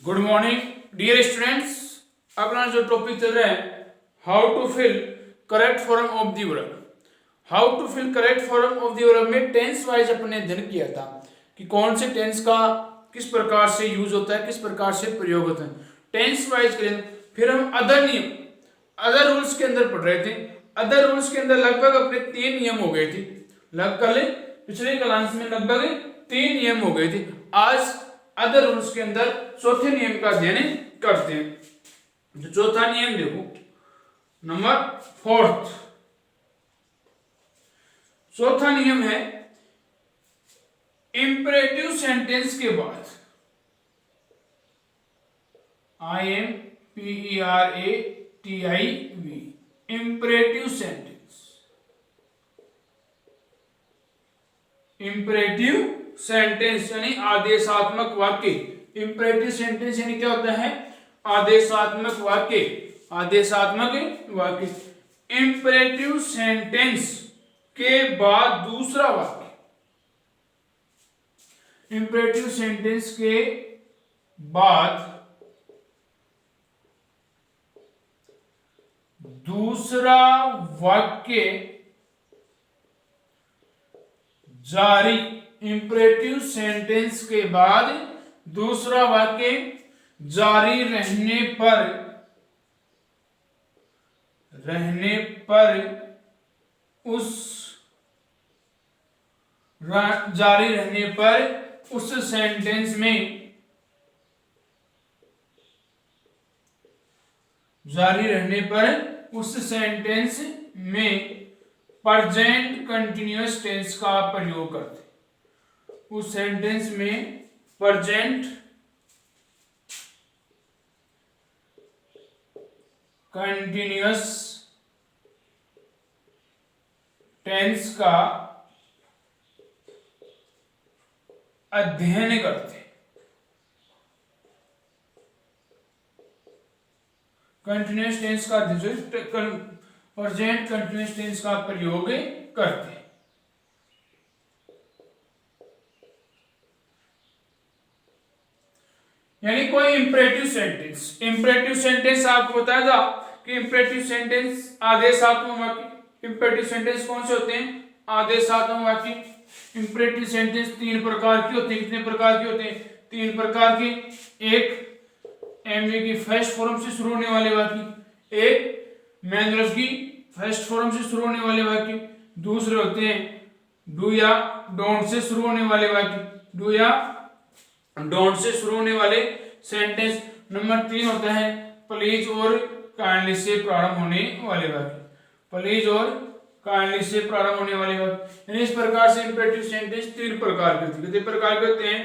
Good morning dear students. अपना जो topic चल रहा है how to fill correct form of the verb. How to fill correct form of the verb में tense wise अपने अध्ययन किया था कि कौन से टेंस का किस प्रकार से यूज होता है, किस प्रकार से प्रयोग होता है। टेंस वाइज करें, फिर हम अदर नियम अदर रूल्स के अंदर पढ़ रहे थे। अदर रूल्स के अंदर लगभग अपने 3 नियम हो गए थे। लगभग पिछले क्लास में लगभग 3 नियम हो गए थे। आज अदर रूल्स के अंदर चौथे नियम का अध्ययन करते हैं। जो चौथा नियम देखो, नंबर 4। चौथा नियम है इंपरेटिव सेंटेंस के बाद IMPERATIV imperative sentence. Imperative sentence यानी आदेशात्मक वाक्य। इंपरेटिव सेंटेंस यानी क्या होता है? आदेशात्मक वाक्य। आदेशात्मक वाक्य। इंपरेटिव सेंटेंस के बाद दूसरा वाक्य। इंपरेटिव सेंटेंस के बाद दूसरा वाक्य जारी। इंपरेटिव सेंटेंस के बाद दूसरा वाक्य जारी रहने पर उस सेंटेंस में प्रेजेंट कंटिन्यूअस टेंस का प्रयोग करते। उस सेंटेंस में प्रेजेंट कंटिन्यूअस टेंस का अध्ययन करते। कंटिन्यूअस टेंस का प्रेजेंट कंटिन्यूअस टेंस का प्रयोग करते। यानी कोई इंपरेटिव सेंटेंस आपको बताया था कि इंपरेटिव सेंटेंस आदेशात्मक वाक्य। इंपरेटिव सेंटेंस कौन से होते हैं? आदेशात्मक वाक्य। इंपरेटिव सेंटेंस 3 प्रकार के होते हैं। कितने प्रकार के होते हैं? 3 प्रकार के। एक एमवी की फर्स्ट फॉर्म से शुरू होने वाले वाक्य, एक मेन वर्ब की फर्स्ट फॉर्म से शुरू होने वाले वाक्य, दूसरे होते हैं डू या डोंट से शुरू होने वाले वाक्य, डू या डोंट से शुरू होने वाले सेंटेंस। नंबर 3 होता है प्लीज और काइंडली से प्रारंभ होने वाले वाक्य। प्लीज और काइंडली से प्रारंभ होने वाले वाक्य। यानी इस प्रकार से इंपरेटिव सेंटेंस 3 प्रकार के होते हैं। कितने प्रकार के होते हैं?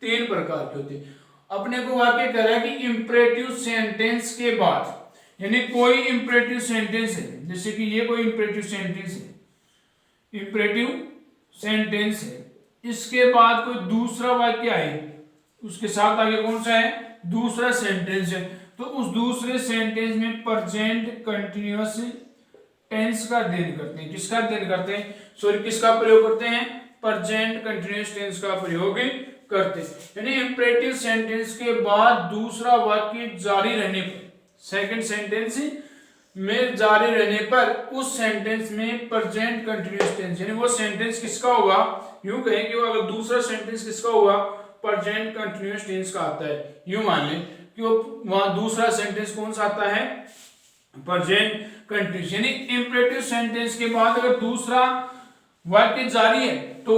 3 प्रकार के होते हैं। अपने को वाक्य कह रहा है कि इंपरेटिव सेंटेंस के बाद, यानी कोई इंपरेटिव सेंटेंस है, जैसे कि ये कोई इंपरेटिव सेंटेंस है, इंपरेटिव सेंटेंस है, इसके बाद कोई दूसरा वाक्य आए, उसके साथ आगे कौन सा है? दूसरा सेंटेंस है, तो उस दूसरे सेंटेंस में प्रेजेंट कंटिन्यूअस टेंस का अध्ययन करते हैं। किसका अध्ययन करते हैं? सॉरी, किसका प्रयोग करते हैं? प्रेजेंट कंटिन्यूअस टेंस का प्रयोग करते। यानी इंपरेटिव सेंटेंस के बाद दूसरा वाक्य जारी रहने पर, सेकंड सेंटेंस में जारी रहने पर उस सेंटेंस में प्रेजेंट कंटिन्यूअस टेंस, यानी वो सेंटेंस किसका होगा? यूं कहें कि वो अगर दूसरा सेंटेंस किसका होगा? प्रेजेंट कंटिन्यूअस टेंस का आता है। यूं मान लें कि वो वहां दूसरा सेंटेंस कौन सा आता है? Present continuous. यानी इंपरेटिव सेंटेंस के बाद अगर दूसरा वाक्य जारी है तो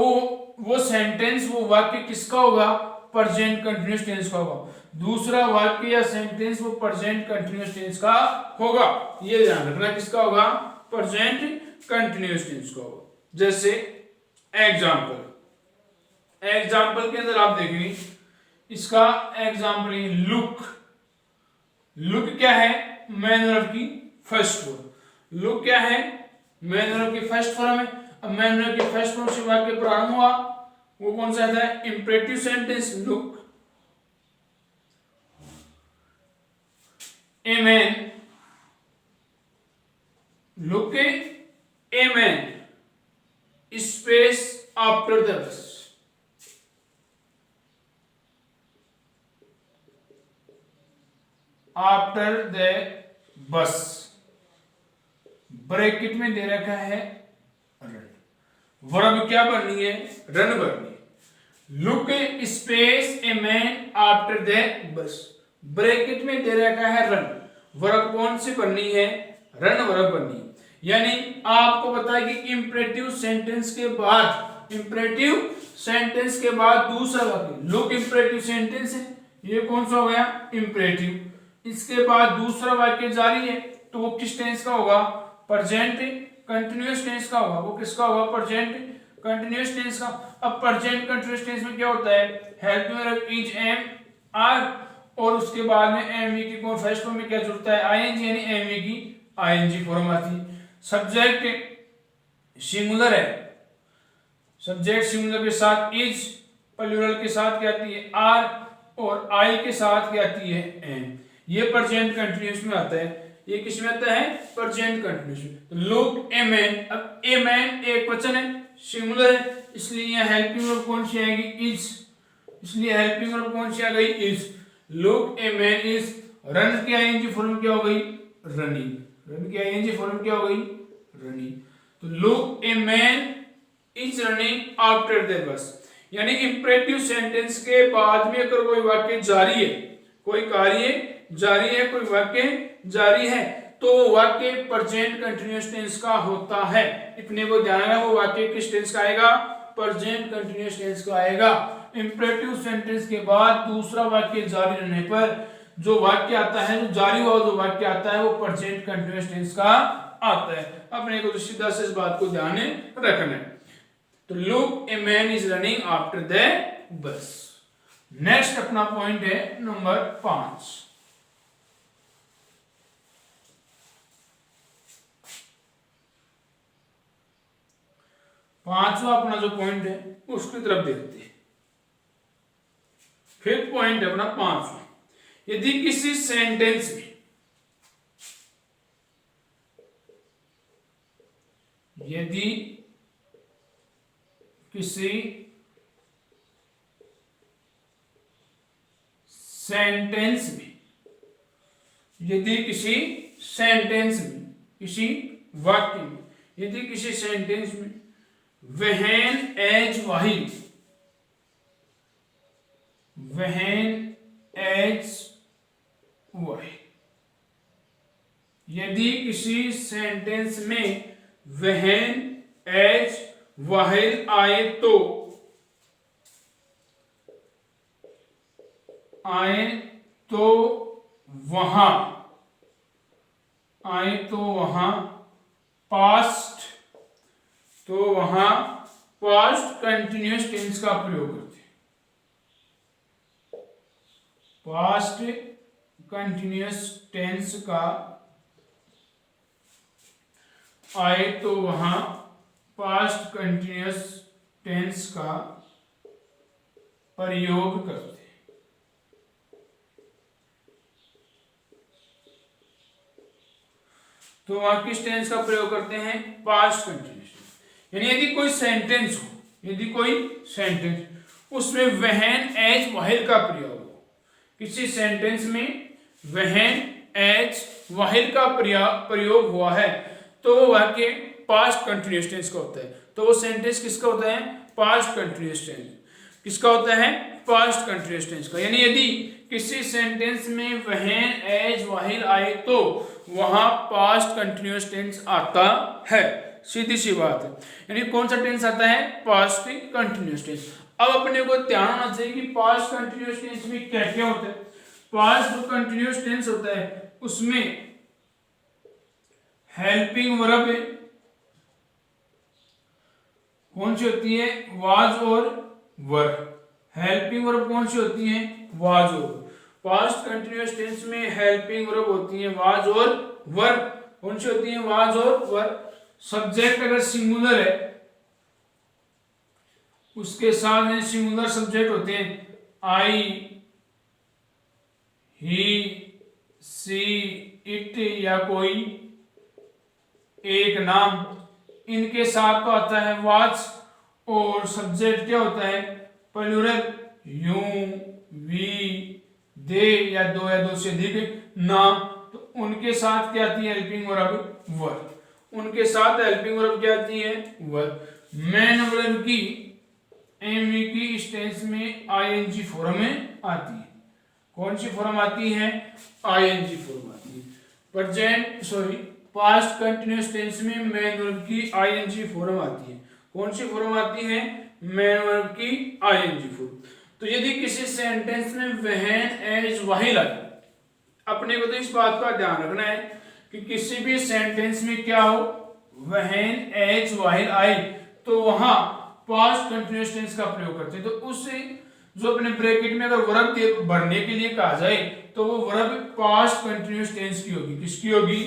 वो सेंटेंस, वो वाक्य किसका होगा? प्रेजेंट कंटिन्यूअस टेंस का होगा। दूसरा वाक्य या सेंटेंस वो प्रेजेंट कंटिन्यूअस टेंस का होगा। ये ध्यान रखना, किसका होगा? प्रेजेंट कंटिन्यूअस टेंस का होगा। जैसे एग्जाम्पल के अंदर आप देखेंगे, इसका एग्जाम्पल है लुक। लुक क्या है? मेन वर्ब की फर्स्ट फॉर्म। लुक क्या है? मेन वर्ब की फर्स्ट फॉर्म है। अब मेन वर्ब की फर्स्ट फॉर्म से वाक्य प्रारंभ हुआ, वो कौन सा है? Imperative sentence look. a man, look a man, space after the bus। After the bus, bracket में दे रखा है रन, वर्ब क्या बननी है, रन बननी है। Look space a man after the bus, bracket में दे रखा है रन, वर्ब कौन सी बननी है, रन वर्ब बननी है। यानी आपको पता है कि इंपरेटिव सेंटेंस के बाद, इंपरेटिव सेंटेंस के बाद दूसरा वाक्य, लुक इंपरेटिव सेंटेंस है, ये कौन सा हो गया, इंपरेटिव। इसके बाद दूसरा वाक्य जारी है, तो वो किस टेंस का होगा, प्रेजेंट कंटीन्यूअस टेंस का होगा। वो किसका होगा, प्रेजेंट कंटीन्यूअस टेंस का। अब प्रेजेंट कंटीन्यूअस टेंस में क्या होता है, helping verb is, am, are, और उसके बाद में एम वी की कौन फर्स्ट फॉर्म में क्या जुड़ता है, आईएनजी, यानी एम वी की आईएनजी फॉर्म आती है। सब्जेक्ट सिंगुलर है, सब्जेक्ट सिंगुलर के साथ इज, प्लूरल के साथ क्या आती है, आर, और आई के साथ क्या आती है, एम। ये प्रेजेंट कंटीन्यूअस में आता है। ये किस में आता है, प्रेजेंट कंटीन्यूअस में। तो लुक ए मैन, अब ए मैन एक वचन है, सिंगुलर है, इसलिए यहाँ हेल्पिंग वर्ब कौन सी आएगी, इज, इसलिए हेल्पिंग वर्ब कौन सी आ गई, is. Look a man is, run की आईएनजी फॉर्म क्या हो गई, रनिंग, रन की आईएनजी फॉर्म क्या हो गई, रनिंग। तो look a man is running after the bus, यानी इंपरेटिव सेंटेंस के बाद में अगर कोई वाक्य जारी है, कोई कार्य जारी है, कोई वाक्य जारी है, तो वाक्य प्रेजेंट कंटीन्यूअस टेंस का होता है। इतने को ध्यान रखना, वो वाक्य किस टेंस का आएगा, प्रेजेंट कंटीन्यूअस टेंस का आएगा। इंपरेटिव सेंटेंस के बाद दूसरा वाक्य जारी रहने पर जो वाक्य आता है, जो जारी हुआ जो वाक्य आता है, वो प्रेजेंट कंटीन्यूअस टेंस का आता है। अपने को तो सीधा से इस बात को ध्यान रखना है। तो look a man is running after the bus. Next अपना पॉइंट है नंबर 5। पांचवा अपना जो पॉइंट है उसकी तरफ देखते हैं। फिफ्थ पॉइंट है अपना 5वां, यदि किसी सेंटेंस में, यदि किसी सेंटेंस में, यदि किसी सेंटेंस में, किसी वाक्य में, यदि किसी सेंटेंस में when as while, when as while, यदि किसी सेंटेंस में व्हेन एज वाहिल आए तो, आए तो वहां, आए तो वहां पास्ट, तो वहां पास्ट कंटिन्यूअस टेंस का प्रयोग करते हैं। पास्ट कंटिन्यूअस टेंस का आए तो वहां पास्ट कंटिन्यूअस टेंस का प्रयोग करते हैं। तो वहां किस टेंस का प्रयोग करते हैं, पास्ट कंटिन्यूअस। यानी यदि कोई सेंटेंस हो, यदि कोई सेंटेंस उसमें व्हेन एज वाहिल का प्रयोग हो, किसी सेंटेंस में व्हेन एज वाहिल का प्रयोग हुआ है, तो वो वाक्य पास्ट कंटिन्यूअस टेंस का होता है। तो वो सेंटेंस किसका होता है, पास्ट कंटिन्यूअस टेंस। किसका होता है, पास्ट कंटिन्यूअस टेंस का। यानी यदि किसी सेंटेंस में व्हेन एज वाहिल आए तो वहां पास्ट कंटिन्यूअस टेंस आता है, सीधी सी बात है। यानी कौन सा टेंस आता है, पास्ट कंटिन्यूअस टेंस। अब अपने को ध्यान होना चाहिए कि पास्ट कंटिन्यूअस टेंस में क्या क्या होता है। पास्ट जो कंटिन्यूअस टेंस होता है उसमें हेल्पिंग वर्ब कौन सी होती है, वाज और वर। हेल्पिंग वर्ब कौन सी होती है, वाज और। पास्ट कंटिन्यूअस टेंस में हेल्पिंग वर्ब होती है वाज और वर। कौन सी होती है, वाज और वर। सब्जेक्ट अगर सिंगुलर है उसके साथ सिंगुलर सब्जेक्ट होते हैं, आई, ही, सी, इट या कोई एक नाम, इनके साथ तो आता है वाज, और सब्जेक्ट क्या होता है, प्लूरल, यू, वी, दे या दो से अधिक ना, तो उनके साथ क्या आती है हेल्पिंग वर्ब वर, उनके साथ हेल्पिंग वर्ब क्या आती है वर। मेन वर्ब की एमी की स्टेंस में आईएनजी फॉर्म में आती है। कौन सी फॉर्म आती है आईएनजी फॉर्म आती है। Present sorry past continuous tense में मेन वर्ब की आईएनजी फॉर्म आती है। कौन सी फॉर्म आती है मेन वर्ब की आईएनजी फॉर्म। तो यदि किसी सेंटेंस में व्हेन एज वाहिल आए, अपने को तो इस बात का ध्यान रखना है कि किसी भी सेंटेंस में क्या हो व्हेन एज वाहिल आए तो वहां पास्ट कंटिन्यूअस टेंस का प्रयोग करते हैं। तो उससे जो अपने ब्रैकेट में अगर वर्ब भरने के लिए कहा जाए तो वो वर्ब पास्ट कंटिन्यूअस टेंस की होगी। किसकी होगी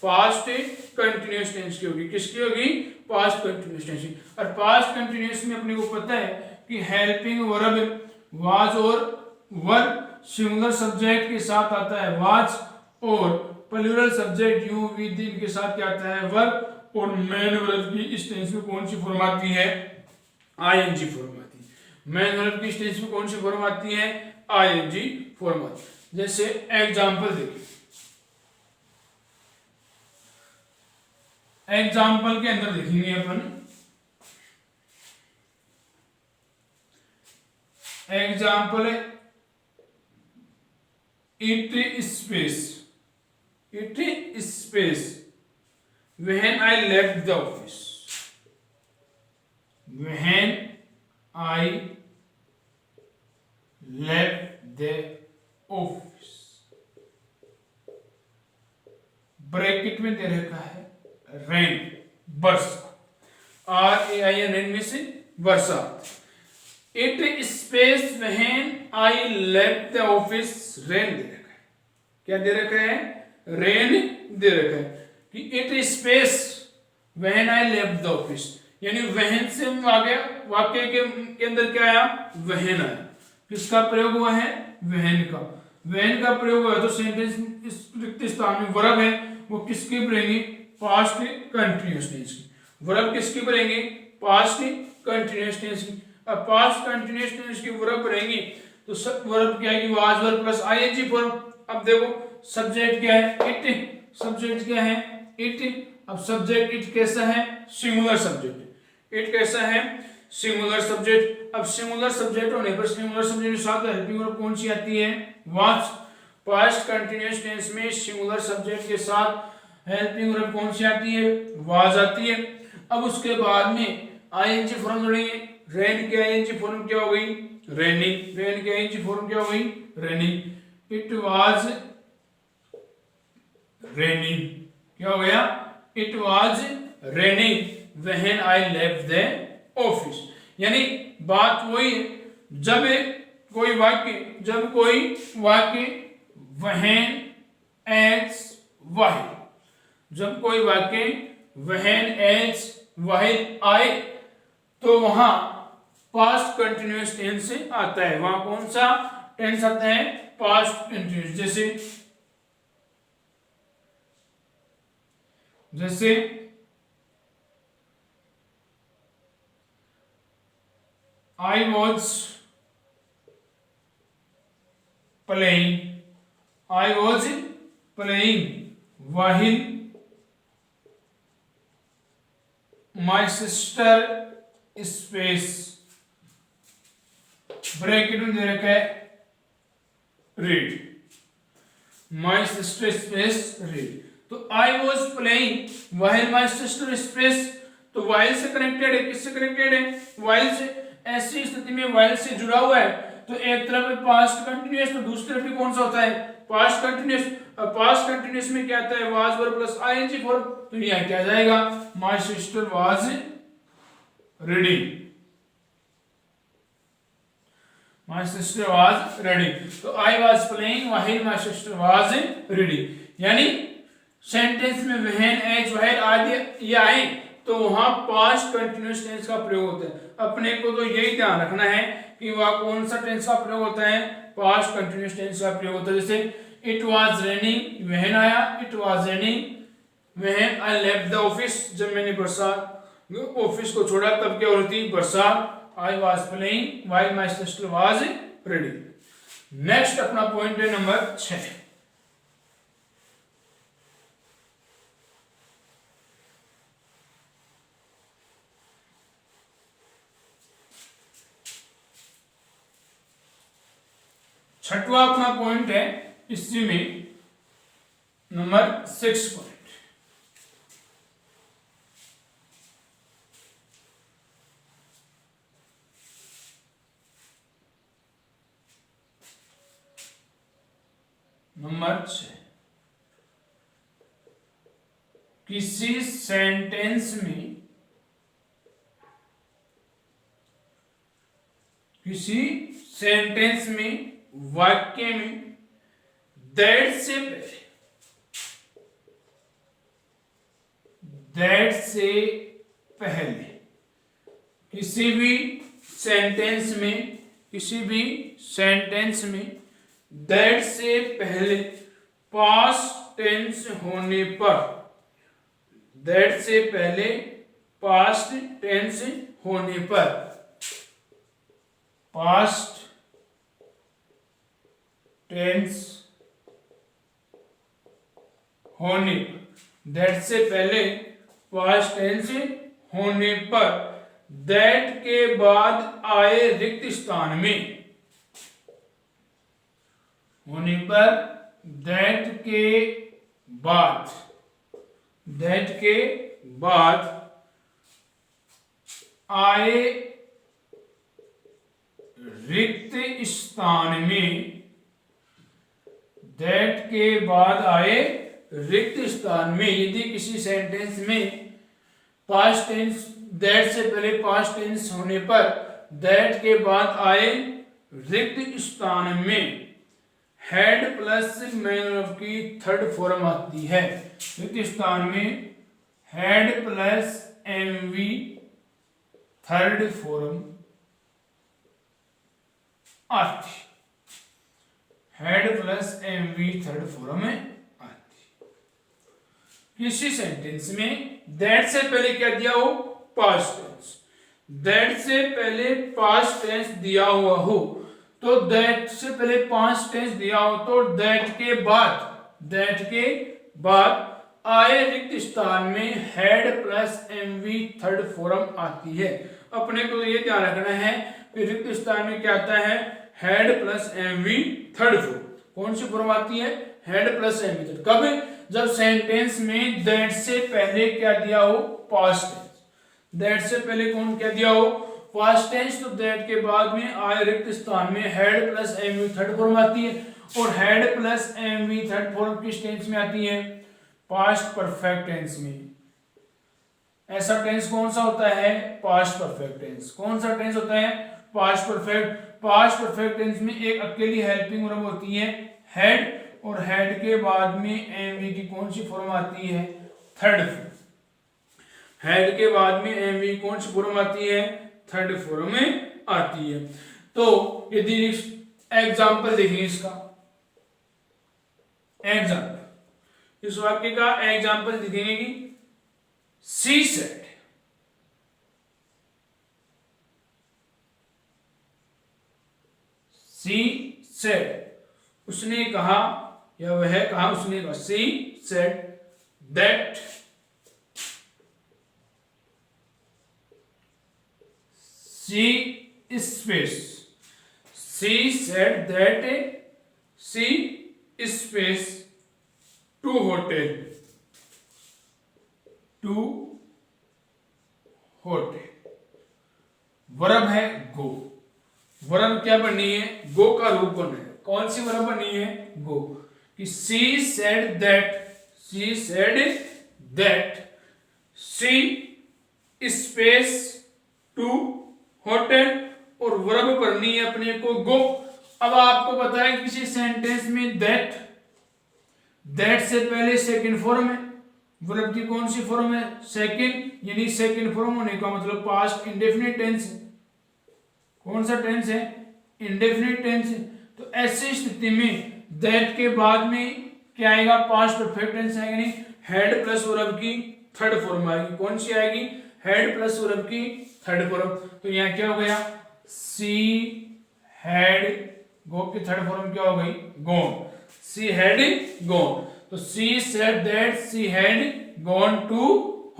पास्ट कंटिन्यूअस टेंस की होगी। किसकी होगी पास्ट कंटिन्यूअस टेंस की। और पास्ट कंटिन्यूअस में अपने को पता है कि हेल्पिंग वर्ब वाज और वर सिंगुलर सब्जेक्ट के साथ आता है वाज, और प्लूरल सब्जेक्ट यू विद इनके साथ क्या आता है वर्ब, और मेन वर्ब की इस टेंस में कौन सी फॉर्म आती है आईएनजी फॉर्म आती है। मेन वर्ब की इस टेंस में कौन सी फॉर्म आती है आईएनजी फॉर्म आती है। जैसे एग्जांपल देखिए, एग्जांपल के अंदर देखेंगे अपन एग्जांपल है it space when I left the office, when I left the office, bracket में दे रखा है रेन वर्षा, RAIN रेन में से वर्षा। It space when I left the office rain दे रखा है। क्या दे रखा है रेन दे रखा है कि it space when I left the office, यानी व्हेन से वाक्य के अंदर क्या आया व्हेन आया। किसका प्रयोग हुआ है व्हेन का। व्हेन का प्रयोग हुआ तो सेंटेंस इस रिक्त स्थान में वर्ब है वो किसकी बनेंगे पास्ट कंटिन्यूअस टेंस की। वर्ब किसकी बनेंगे पास्ट कंटिन्यूअस टेंस की। अब पास्ट कंटिन्यूअस टेंस की वर्ब बनेंगी तो वर्ब क्या है was verb plus ING form. अब देखो सब्जेक्ट क्या है इट, सब्जेक्ट क्या है इट। अब सब्जेक्ट इट कैसा है सिंगुलर सब्जेक्ट, इट कैसा है सिंगुलर सब्जेक्ट। अब सिंगुलर सब्जेक्ट होने पर सिंगुलर सब्जेक्ट के साथ हेल्पिंग वर्ब कौन सी आती है वाज। पास्ट कंटिन्यूअस टेंस में सिंगुलर सब्जेक्ट के साथ हेल्पिंग वर्ब कौन सी आती है वाज आती है। अब उसके बाद में आईएनजी फॉर्म जोड़ेंगे, रेन की आईएनजी फॉर्म क्या हो गई रेनिंग, रेन की आईएनजी फॉर्म क्या हो गई रेनिंग। इट वाज रेनिंग, क्या हो गया it was raining when I left the office. यानी बात वही है जब कोई वाक्य व्हेन एज वाहिल, जब कोई वाक्य व्हेन एज वाहिल आए तो वहां पास्ट कंटिन्यूअस टेंस आता है। वहां कौन सा टेंस आता है पास्ट कंटिन्यूअस। जैसे I was playing while my sister space bracket में दे रखा है read, my sister space read। तो I was playing while my sister space, तो while से कनेक्टेड है, किससे कनेक्टेड है while से। ऐसी स्थिति में while से जुड़ा हुआ है तो एक तरफ है पास्ट कंटिन्यूअस तो दूसरी तरफ भी कौन सा होता है पास्ट कंटिन्यूअस। पास्ट कंटिन्यूअस में क्या आता है was verb plus ING form. तो यहां क्या जाएगा my sister was reading, my sister was reading. तो I was playing while my sister was reading. यानी सेंटेंस में व्हेन एज व्हाइल आदि ये आए तो वहां पास्ट कंटिन्यूअस टेंस का प्रयोग होता है। अपने को तो यही ध्यान रखना है कि वह कौन सा टेंस का प्रयोग होता है पास्ट कंटिन्यूअस टेंस का प्रयोग होता है। जैसे इट वाज रेनिंग व्हेन आया, it was raining when I left the office, जब मैंने बरसात ऑफिस को छोड़ा तब क्या हो रही थी बरसात। आई was playing while my sister was reading. Next अपना पॉइंट है नंबर 6। छठवां अपना पॉइंट है इसी में नंबर 6 पॉइंट। नंबर 6, किसी सेंटेंस में वाक्य में दैट से पहले किसी भी सेंटेंस में दैट से पहले पास्ट टेंस होने पर, दैट से पहले पास्ट टेंस होने पर, पास्ट टेंस होने पर, दैट से पहले पास्ट टेंस होने पर दैट के बाद आए रिक्त स्थान में, होने पर दैट के बाद आए रिक्त स्थान में, दैट के बाद आए रिक्त स्थान में, यदि किसी सेंटेंस में पास्ट टेंस, दैट से पहले पास्ट टेंस होने पर दैट के बाद आए रिक्त स्थान में हेड प्लस मेन वर्ब की थर्ड फॉर्म आती है। रिक्त स्थान में had plus MV third form आती, had plus MV third form में आती। किसी सेंटेंस में दैट से पहले क्या दिया हो, पास्ट टेंस, दैट से पहले पास्ट टेंस दिया हुआ हो, तो दैट से पहले पास्ट टेंस दिया हो तो दैट के बाद आए रिक्त स्थान में had plus MV third form आती है। अपने को ये ध्यान रखना है कि रिक्त स्थान में क्या आता है, had plus MV third form. कौन सी फॉर्म आती है, हेड प्लस एमवी थर्ड। कब, जब सेंटेंस में दैट से पहले क्या दिया हो, पास्ट टेंस, दैट से पहले कौन क्या दिया हो, पास्ट टेंस, तो दैट के बाद में आए रिक्त स्थान में had plus MV third form आती है। और had plus MV third form किस टेंस में आती है, पास्ट परफेक्ट टेंस में। ऐसा टेंस कौन सा होता है, पास्ट परफेक्ट टेंस। कौन सा टेंस होता है, past perfect. Past perfect tense में एक अकेली हेल्पिंग वर्ब होती है हेड, और हेड के बाद में एमवी की कौन सी फॉर्म आती है, थर्ड फॉर्म। हेड के बाद में एमवी कौन सी फॉर्म आती है, थर्ड फॉर्म में आती है। तो यदि एग्जाम्पल देखिए इसका, एग्जाम्पल, इस वाक्य का एग्जाम्पल दिखेंगे कि सी सेड, उसने कहा, या वह कहा, उसने कहा, सी said that she said that she space to hotel, verb है गो। वर्ब क्या बनी है, गो का रूप बना है। कौन सी वर्ब बनी है, गो। कि she said that she space to hotel, और वर्ब बननी है अपने को गो। अब आपको पता है किसी सेंटेंस में दैट से पहले सेकंड फॉर्म है, वर्ब की कौन सी फॉर्म है, सेकंड, यानी सेकंड फॉर्म होने का मतलब पास्ट इंडेफिनिट टेंस है। कौन सा टेंस है, इंडेफिनिट टेंस है। तो ऐसी स्थिति में दैट के बाद में क्या आएगा, पास्ट परफेक्ट टेंस आएगा, नहीं हेड प्लस वर्ब की थर्ड फॉर्म आएगी। कौन सी आएगी, हेड प्लस वर्ब की थर्ड फॉर्म। तो यहाँ क्या हो गया, सी हैड, गो की थर्ड फॉर्म क्या हो गई, गॉन। सी हैड गॉन, तो she said that she had gone to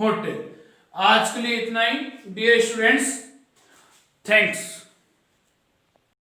hotel. आज के लिए इतना ही डियर स्टूडेंट्स, थैंक्स।